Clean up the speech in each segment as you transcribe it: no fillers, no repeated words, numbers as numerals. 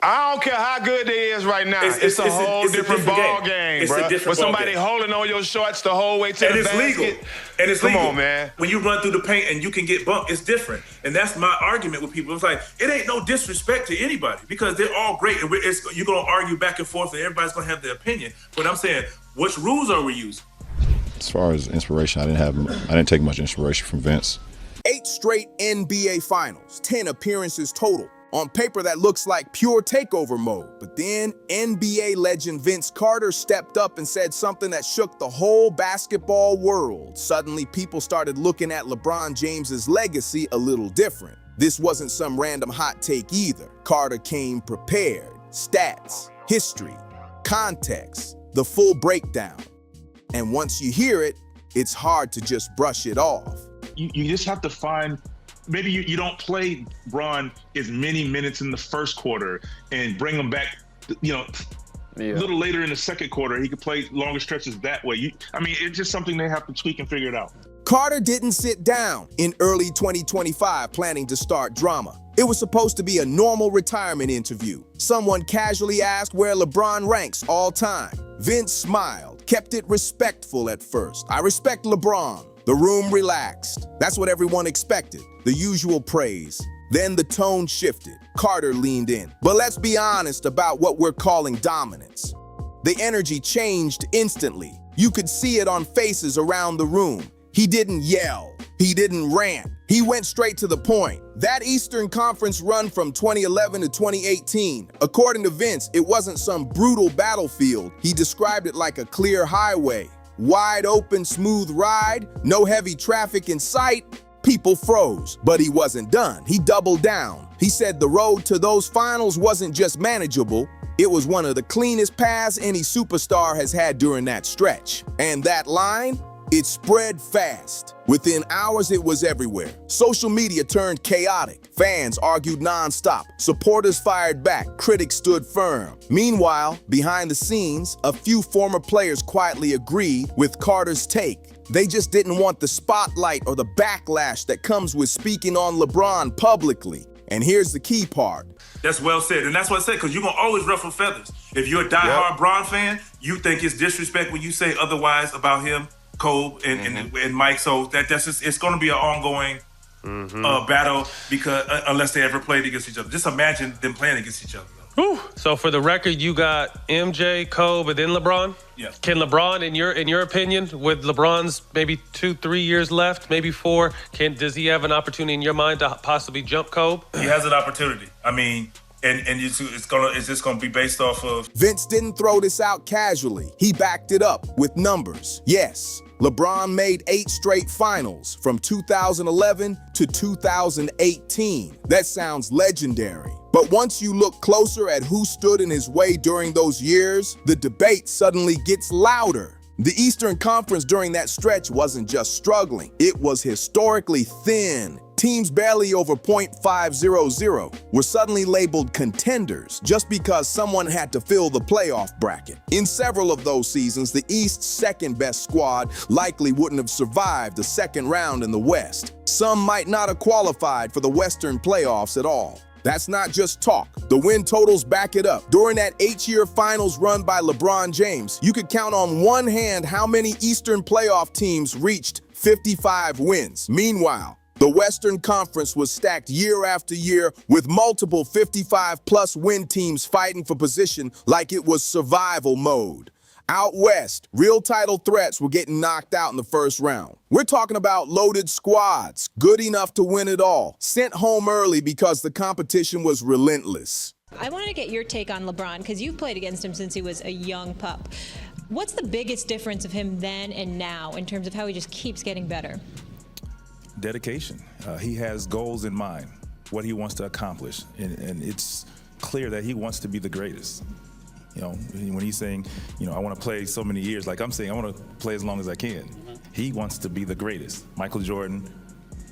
I don't care how good they is right now. It's a whole different ball game, bro. With somebody holding on your shorts the whole way to the basket. Legal. And it's legal. Come on, man. When you run through the paint and you can get bumped, it's different. And that's my argument with people. It's like, it ain't no disrespect to anybody because they're all great. And you're going to argue back and forth and everybody's going to have their opinion. But I'm saying, which rules are we using? As far as inspiration, I didn't take much inspiration from Vince. 8 straight NBA Finals, 10 appearances total. On paper, that looks like pure takeover mode. But then NBA legend VinceCarter stepped up and said something that shook the whole basketball world. Suddenly, people started looking at LeBron James's legacy a little different. This wasn't some random hot take either. Carter came prepared. Stats, history, context, the full breakdown. And once you hear it, it's hard to just brush it off. You just have to find, maybe you don't play Bron as many minutes in the first quarter and bring him back, a little later in the second quarter. He could play longer stretches that way. It's just something they have to tweak and figure it out. Carter didn't sit down in early 2025 planning to start drama. It was supposed to be a normal retirement interview. Someone casually asked where LeBron ranks all time. Vince smiled, kept it respectful at first. I respect LeBron. The room relaxed. That's what everyone expected, the usual praise. Then the tone shifted. Carter leaned in. But let's be honest about what we're calling dominance. The energy changed instantly. You could see it on faces around the room. He didn't yell. He didn't rant. He went straight to the point. That Eastern Conference run from 2011 to 2018, according to Vince, it wasn't some brutal battlefield. He described it like a clear highway. Wide open, smooth ride, no heavy traffic in sight. People froze, but he wasn't done. He doubled down. He said the road to those finals wasn't just manageable, it was one of the cleanest paths any superstar has had during that stretch. And that line, it spread fast. Within hours, it was everywhere. Social media turned chaotic. Fans argued nonstop. Supporters fired back. Critics stood firm. Meanwhile, behind the scenes, a few former players quietly agreed with Carter's take. They just didn't want the spotlight or the backlash that comes with speaking on LeBron publicly. And here's the key part. That's well said, and that's what I said, because you're going to always ruffle feathers. If you're a diehard Bron fan, you think it's disrespect when you say otherwise about him, Kobe and Mike. So that's just, it's going to be an ongoing battle because unless they ever played against each other. Just imagine them playing against each other. Whew. So for the record, you got MJ, Kobe, and then LeBron? Yes. Can LeBron, in your opinion, with LeBron's maybe 2-3 years left, maybe 4, does he have an opportunity in your mind to possibly jump Kobe? He has an opportunity. And it's just gonna be based off of. Vince didn't throw this out casually. He backed it up with numbers. Yes, LeBron made 8 straight finals from 2011 to 2018. That sounds legendary. But once you look closer at who stood in his way during those years, the debate suddenly gets louder. The Eastern Conference during that stretch wasn't just struggling, it was historically thin. Teams barely over .500 were suddenly labeled contenders just because someone had to fill the playoff bracket. In several of those seasons, the East's second-best squad likely wouldn't have survived the second round in the West. Some might not have qualified for the Western playoffs at all. That's not just talk. The win totals back it up. During that 8-year finals run by LeBron James, you could count on one hand how many Eastern playoff teams reached 55 wins. Meanwhile, the Western Conference was stacked year after year with multiple 55-plus win teams fighting for position like it was survival mode. Out west, real title threats were getting knocked out in the first round. We're talking about loaded squads, good enough to win it all, sent home early because the competition was relentless. I want to get your take on LeBron because you've played against him since he was a young pup. What's the biggest difference of him then and now in terms of how he just keeps getting better? Dedication. He has goals in mind, what he wants to accomplish, and it's clear that he wants to be the greatest. When he's saying, I want to play so many years, like I'm saying, I want to play as long as I can. He wants to be the greatest. Michael Jordan,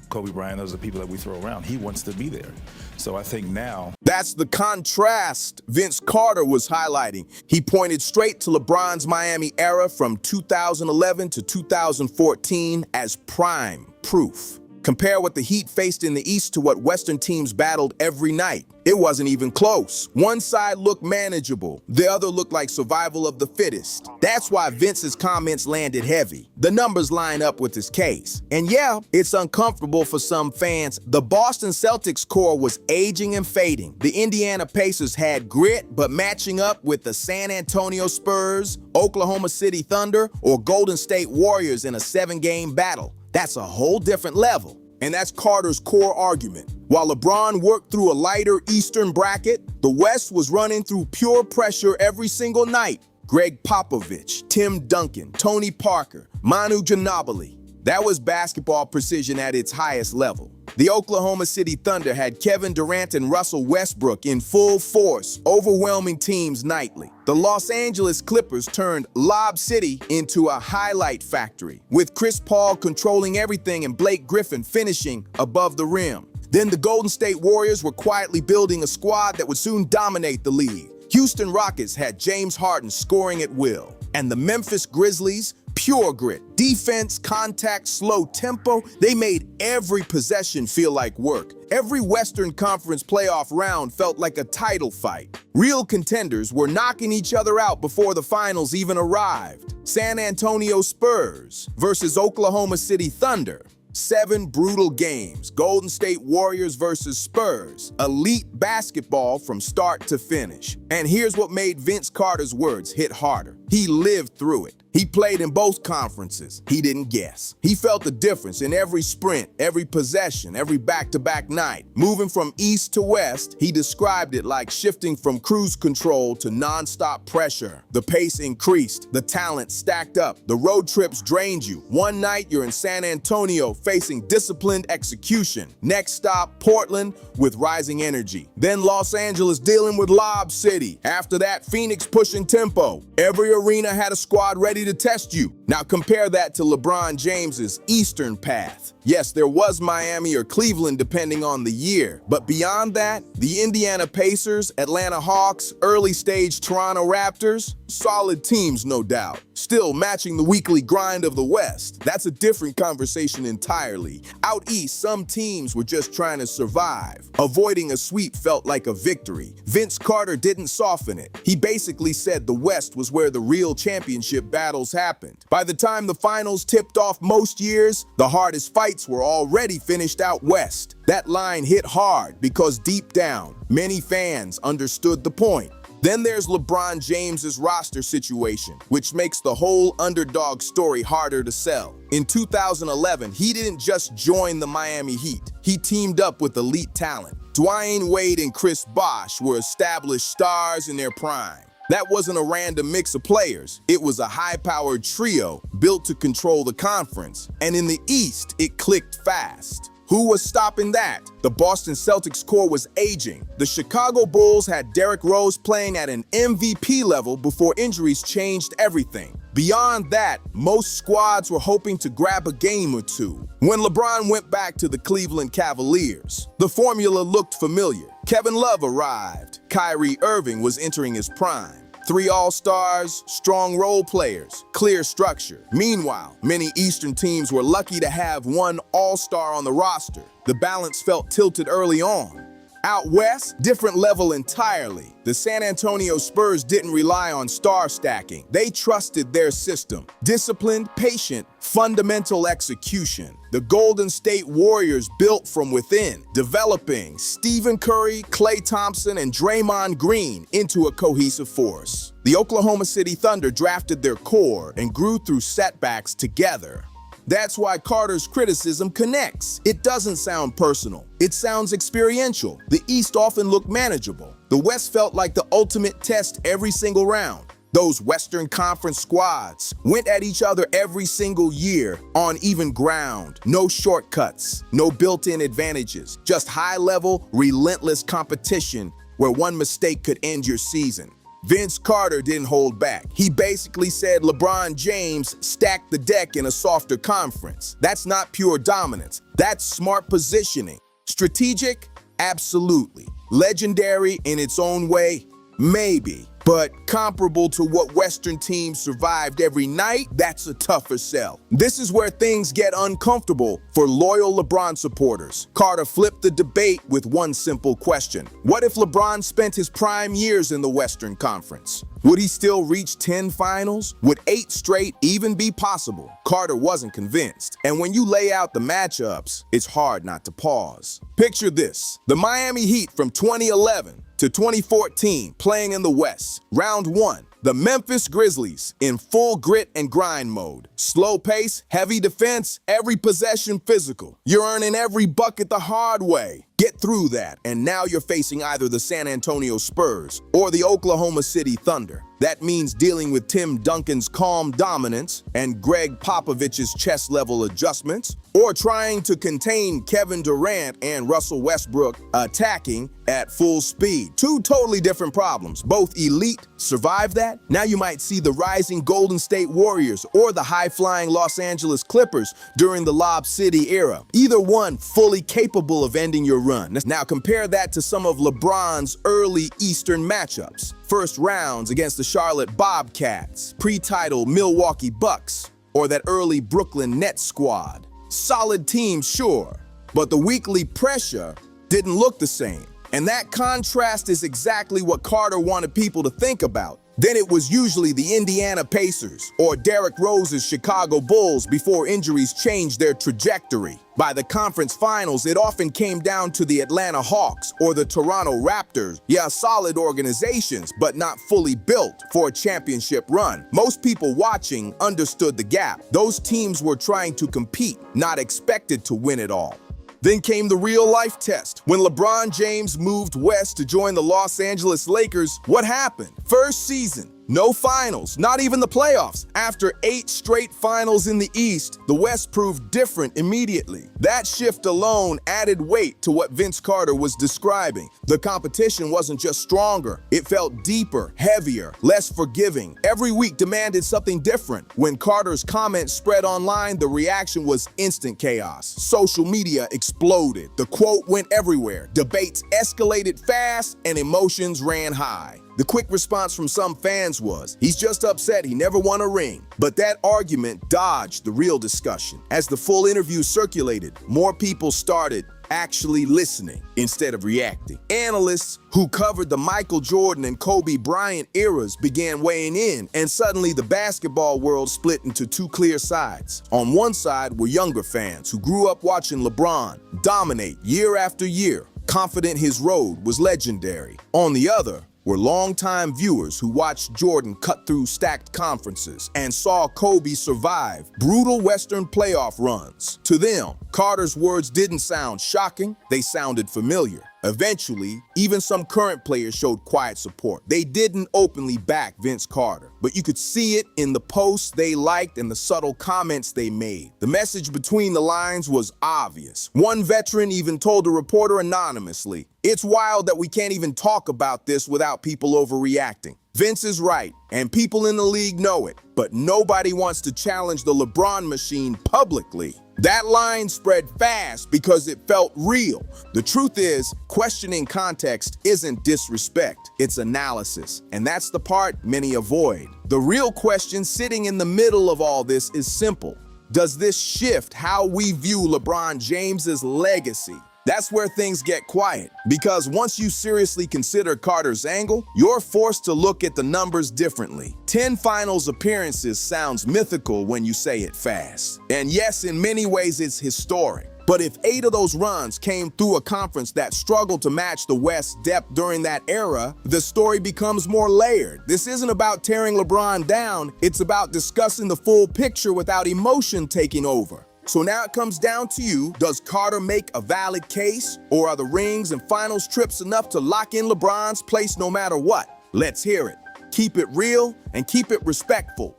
Kobe Bryant, those are the people that we throw around. He wants to be there. So I think now. That's the contrast VinceCarter was highlighting. He pointed straight to LeBron's Miami era from 2011 to 2014 as prime proof. Compare what the Heat faced in the East to what Western teams battled every night. It wasn't even close. One side looked manageable, the other looked like survival of the fittest. That's why Vince's comments landed heavy. The numbers line up with his case. And yeah, it's uncomfortable for some fans. The Boston Celtics core was aging and fading. The Indiana Pacers had grit, but matching up with the San Antonio Spurs, Oklahoma City Thunder, or Golden State Warriors in a 7-game battle, that's a whole different level. And that's Carter's core argument. While LeBron worked through a lighter Eastern bracket, the West was running through pure pressure every single night. Greg Popovich, Tim Duncan, Tony Parker, Manu Ginobili. That was basketball precision at its highest level. The Oklahoma City Thunder had Kevin Durant and Russell Westbrook in full force, overwhelming teams nightly. The Los Angeles Clippers turned Lob City into a highlight factory, with Chris Paul controlling everything and Blake Griffin finishing above the rim. Then the Golden State Warriors were quietly building a squad that would soon dominate the league. Houston Rockets had James Harden scoring at will. And the Memphis Grizzlies, pure grit, defense, contact, slow tempo, they made every possession feel like work. Every Western Conference playoff round felt like a title fight. Real contenders were knocking each other out before the finals even arrived. San Antonio Spurs versus Oklahoma City Thunder. 7 brutal games. Golden State Warriors versus Spurs. Elite basketball from start to finish. And here's what made Vince Carter's words hit harder. He lived through it. He played in both conferences. He didn't guess. He felt the difference in every sprint, every possession, every back-to-back night. Moving from east to west, he described it like shifting from cruise control to non-stop pressure. The pace increased, the talent stacked up, the road trips drained you. One night you're in San Antonio facing disciplined execution. Next stop, Portland with rising energy. Then Los Angeles dealing with Lob City. After that, Phoenix pushing tempo. Every arena had a squad ready to test you. Now compare that to LeBron James's Eastern path. Yes, there was Miami or Cleveland depending on the year, but beyond that, the Indiana Pacers, Atlanta Hawks, early stage Toronto Raptors, solid teams no doubt. Still matching the weekly grind of the West. That's a different conversation entirely. Out east, some teams were just trying to survive. Avoiding a sweep felt like a victory. Vince Carter didn't soften it. He basically said the West was where the real championship battles happened. By the time the finals tipped off most years, the hardest fights were already finished out west. That line hit hard because deep down, many fans understood the point. Then there's LeBron James's roster situation, which makes the whole underdog story harder to sell. In 2011, he didn't just join the Miami Heat. He teamed up with elite talent. Dwayne Wade and Chris Bosh were established stars in their prime. That wasn't a random mix of players. It was a high-powered trio built to control the conference. And in the East, it clicked fast. Who was stopping that? The Boston Celtics core was aging. The Chicago Bulls had Derrick Rose playing at an MVP level before injuries changed everything. Beyond that, most squads were hoping to grab a game or two. When LeBron went back to the Cleveland Cavaliers, the formula looked familiar. Kevin Love arrived. Kyrie Irving was entering his prime. 3 All-Stars, strong role players, clear structure. Meanwhile, many Eastern teams were lucky to have 1 All-Star on the roster. The balance felt tilted early on. Out west, different level entirely. The San Antonio Spurs didn't rely on star stacking. They trusted their system. Disciplined, patient, fundamental execution. The Golden State Warriors built from within, developing Stephen Curry, Klay Thompson, and Draymond Green into a cohesive force. The Oklahoma City Thunder drafted their core and grew through setbacks together. That's why Carter's criticism connects. It doesn't sound personal. It sounds experiential. The East often looked manageable. The West felt like the ultimate test every single round. Those Western Conference squads went at each other every single year on even ground. No shortcuts, no built-in advantages, just high-level, relentless competition where one mistake could end your season. Vince Carter didn't hold back. He basically said LeBron James stacked the deck in a softer conference. That's not pure dominance. That's smart positioning. Strategic? Absolutely. Legendary in its own way? Maybe. But comparable to what Western teams survived every night, that's a tougher sell. This is where things get uncomfortable for loyal LeBron supporters. Carter flipped the debate with one simple question. What if LeBron spent his prime years in the Western Conference? Would he still reach 10 finals? Would 8 straight even be possible? Carter wasn't convinced. And when you lay out the matchups, it's hard not to pause. Picture this. The Miami Heat from 2011 to 2014 playing in the West. Round 1. The Memphis Grizzlies in full grit and grind mode. Slow pace, heavy defense, every possession physical. You're earning every bucket the hard way. Get through that, and now you're facing either the San Antonio Spurs or the Oklahoma City Thunder. That means dealing with Tim Duncan's calm dominance and Greg Popovich's chest-level adjustments, or trying to contain Kevin Durant and Russell Westbrook attacking at full speed. Two totally different problems. Both elite. Survive that? Now you might see the rising Golden State Warriors or the high-flying Los Angeles Clippers during the Lob City era. Either one fully capable of ending your run. Now compare that to some of LeBron's early Eastern matchups. First rounds against the Charlotte Bobcats, pre-title Milwaukee Bucks, or that early Brooklyn Nets squad. Solid teams, sure, but the weekly pressure didn't look the same. And that contrast is exactly what Carter wanted people to think about. Then it was usually the Indiana Pacers or Derrick Rose's Chicago Bulls before injuries changed their trajectory. By the conference finals, it often came down to the Atlanta Hawks or the Toronto Raptors. Yeah, solid organizations, but not fully built for a championship run. Most people watching understood the gap. Those teams were trying to compete, not expected to win it all. Then came the real-life test. When LeBron James moved west to join the Los Angeles Lakers, what happened? First season, no finals, not even the playoffs. After 8 straight finals in the East, the West proved different immediately. That shift alone added weight to what VinceCarter was describing. The competition wasn't just stronger, it felt deeper, heavier, less forgiving. Every week demanded something different. When Carter's comments spread online, the reaction was instant chaos. Social media exploded. The quote went everywhere. Debates escalated fast and emotions ran high. The quick response from some fans was, he's just upset he never won a ring. But that argument dodged the real discussion. As the full interview circulated, more people started actually listening instead of reacting. Analysts who covered the Michael Jordan and Kobe Bryant eras began weighing in, and suddenly the basketball world split into two clear sides. On one side were younger fans who grew up watching LeBron dominate year after year, confident his road was legendary. On the other were longtime viewers who watched Jordan cut through stacked conferences and saw Kobe survive brutal Western playoff runs. To them, Carter's words didn't sound shocking, they sounded familiar. Eventually, even some current players showed quiet support. They didn't openly back Vince Carter, but you could see it in the posts they liked and the subtle comments they made. The message between the lines was obvious. One veteran even told a reporter anonymously, "It's wild that we can't even talk about this without people overreacting." Vince is right, and people in the league know it, but nobody wants to challenge the LeBron machine publicly. That line spread fast because it felt real. The truth is, questioning context isn't disrespect, it's analysis, and that's the part many avoid. The real question sitting in the middle of all this is simple. Does this shift how we view LeBron James's legacy? That's where things get quiet, because once you seriously consider Carter's angle, you're forced to look at the numbers differently. 10 finals appearances sounds mythical when you say it fast. And yes, in many ways it's historic. But if 8 of those runs came through a conference that struggled to match the West's depth during that era, the story becomes more layered. This isn't about tearing LeBron down, it's about discussing the full picture without emotion taking over. So now it comes down to you. Does Carter make a valid case, or are the rings and finals trips enough to lock in LeBron's place no matter what? Let's hear it. Keep it real and keep it respectful.